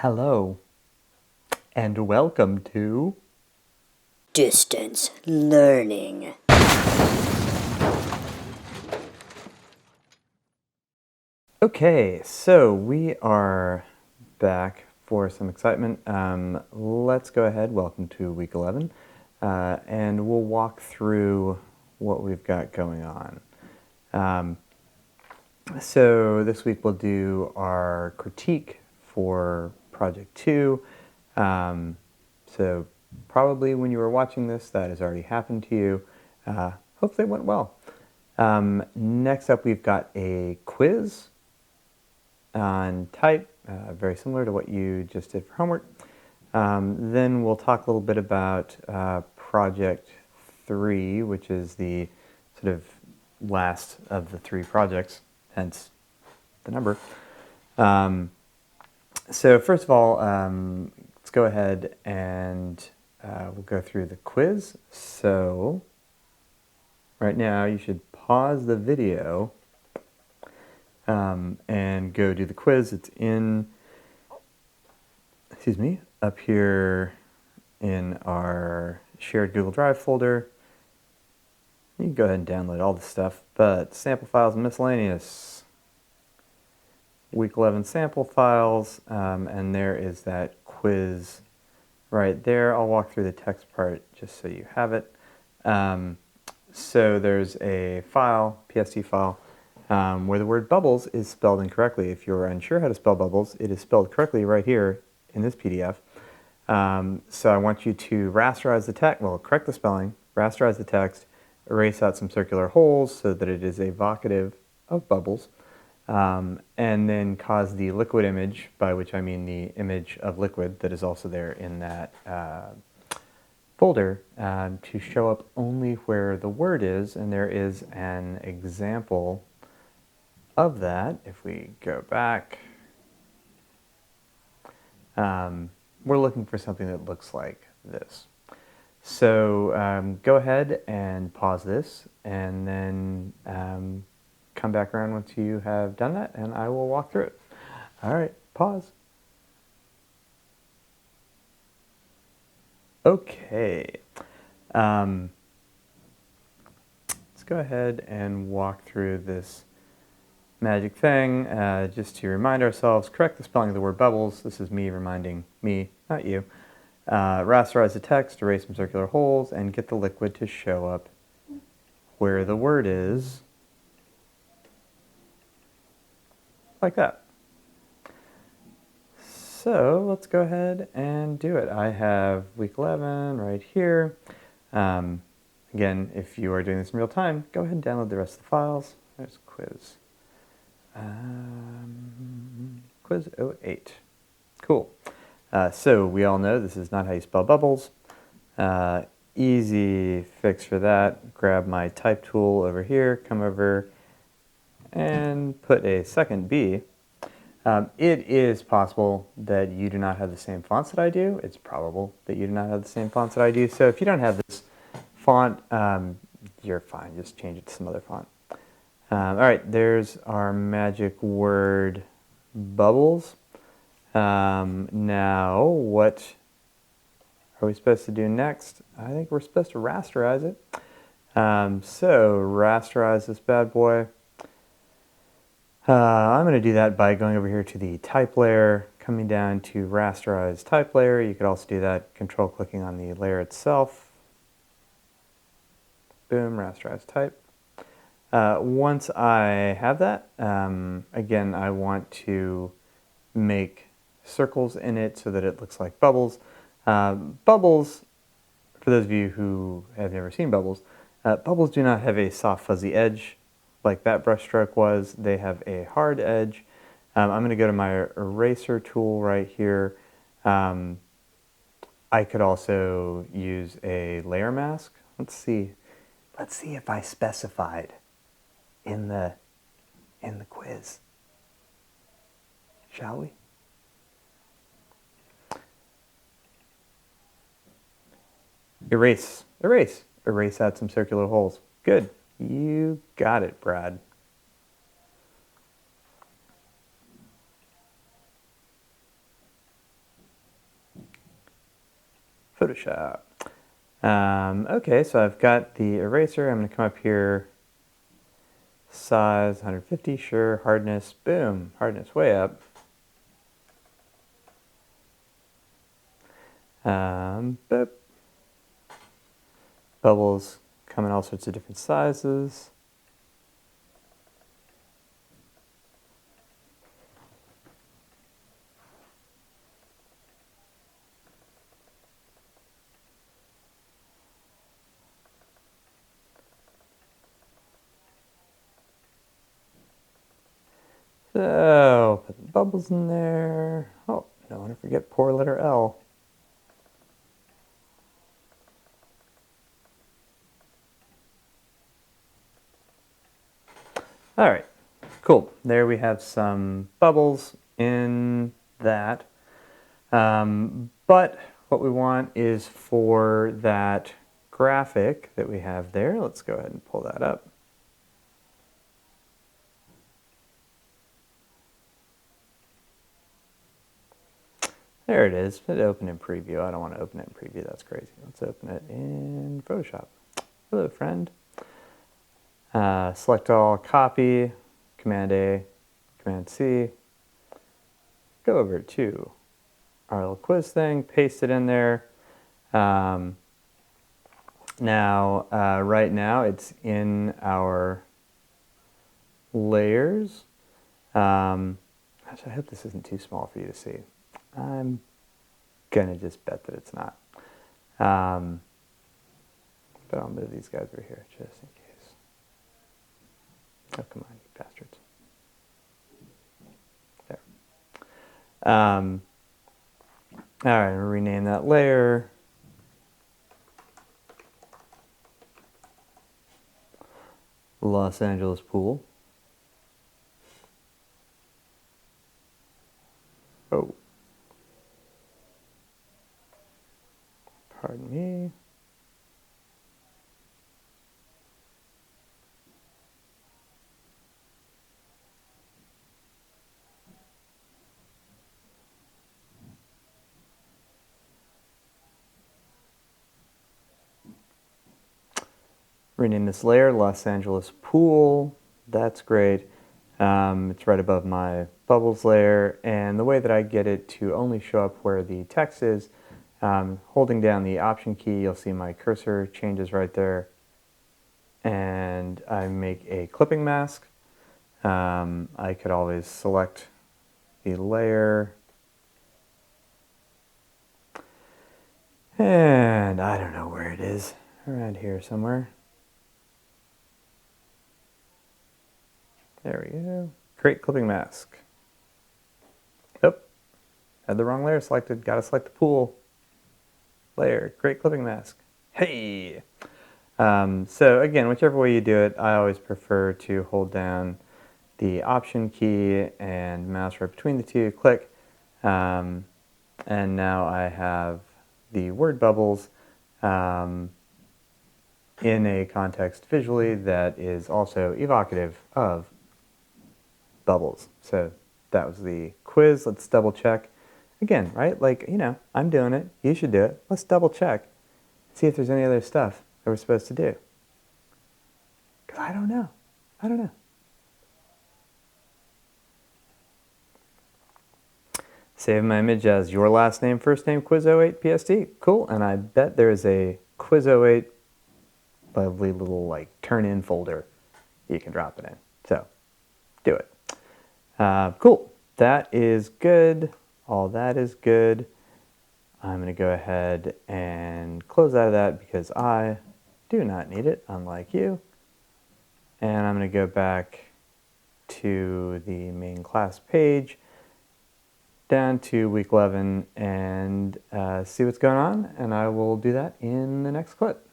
Hello, and welcome to Distance learning. Okay, so we are back for some excitement. Let's go ahead. Welcome to week 11, and we'll walk through what we've got going on. So this week we'll do our critique for Project 2. So probably when you were watching this, that has already happened to you. Hopefully it went well. Next up, we've got a quiz on type, very similar to what you just did for homework. Then we'll talk a little bit about Project 3, which is the sort of last of the 3 projects, hence the number. So first of all, let's go ahead and we'll go through the quiz. So right now you should pause the video and go do the quiz. It's in, up here in our shared Google Drive folder. You can go ahead and download all the stuff, but sample files and miscellaneous. Week 11 sample files, and there is that quiz right there. I'll walk through the text part just so you have it. So there's a file, PST file, where the word bubbles is spelled incorrectly. If you're unsure how to spell bubbles, it is spelled correctly right here in this PDF. So I want you to rasterize the text, well, correct the spelling, rasterize the text, erase out some circular holes so that it is evocative of bubbles, and then cause the liquid image, by which I mean the image of liquid that is also there in that folder, to show up only where the word is, and there is an example of that. If we go back, we're looking for something that looks like this. So go ahead and pause this, and then come back around once you have done that, and I will walk through it. All right, pause. Okay. Let's go ahead and walk through this magic thing. Just to remind ourselves, correct the spelling of the word bubbles. This is me reminding me, not you. Rasterize the text, erase some circular holes, and get the liquid to show up where the word is, like that. So let's go ahead and do it. I have week 11 right here. Again, if you are doing this in real time, go ahead and download the rest of the files. There's quiz. Quiz 08. Cool. So we all know this is not how you spell bubbles. Easy fix for that. Grab my type tool over here, come over and put a second B. It is possible that you do not have the same fonts that I do. It's probable that you do not have the same fonts that I do. So if you don't have this font, you're fine. Just change it to some other font. All right, there's our magic word bubbles. Now, what are we supposed to do next? I think we're supposed to rasterize it. So rasterize this bad boy. I'm going to do that by going over here to the type layer, coming down to rasterize type layer. You could also do that control clicking on the layer itself. Boom, rasterize type. Once I have that, again, I want to make circles in it so that it looks like bubbles. Bubbles, for those of you who have never seen bubbles, bubbles do not have a soft fuzzy edge like that brushstroke was. They have a hard edge. I'm going to go to my eraser tool right here. I could also use a layer mask. Let's see if I specified in the quiz. Shall we? Erase out some circular holes. Good. You got it, Brad. Photoshop. Okay, so I've got the eraser. I'm going to come up here. Size 150, sure. Hardness, boom. Hardness way up. Boop. Bubbles come in all sorts of different sizes. So, put the bubbles in there. Oh, don't want to forget poor letter L. All right, cool. There we have some bubbles in that. But what we want is for that graphic that we have there. Let's go ahead and pull that up. There it is. It opened in preview. I don't want to open it in preview. That's crazy. Let's open it in Photoshop. Hello, friend. Select all, copy, Command A, Command C. Go over to our little quiz thing, paste it in there. Now, right now it's in our layers. Gosh, I hope this isn't too small for you to see. I'm gonna just bet that it's not. But I'll move these guys over here just in case. Oh, come on, you bastards. There. All right, I'll rename that layer. Los Angeles pool. Oh. Pardon me. Rename this layer Los Angeles pool. That's great. It's right above my bubbles layer, and the way that I get it to only show up where the text is, holding down the Option key, you'll see my cursor changes right there, and I make a clipping mask. I could always select the layer, and I don't know where it is, around here somewhere. There we go. Create clipping mask. Oh, had the wrong layer selected. Gotta select the pool. Layer, create clipping mask. Hey! So again, whichever way you do it, I always prefer to hold down the Option key and mouse right between the two, click. And now I have the word bubbles in a context visually that is also evocative of bubbles. So that was the quiz. Let's double check. Again, right? Like, you know, I'm doing it. You should do it. Let's double check. See if there's any other stuff that we're supposed to do. Because I don't know. I don't know. Save my image as your last name, first name, quiz08 PST. Cool. And I bet there is a quiz08 lovely little like turn in folder you can drop it in. So do it. Cool. That is good. All that is good. I'm going to go ahead and close out of that because I do not need it, unlike you. And I'm going to go back to the main class page, down to week 11, and see what's going on. And I will do that in the next clip.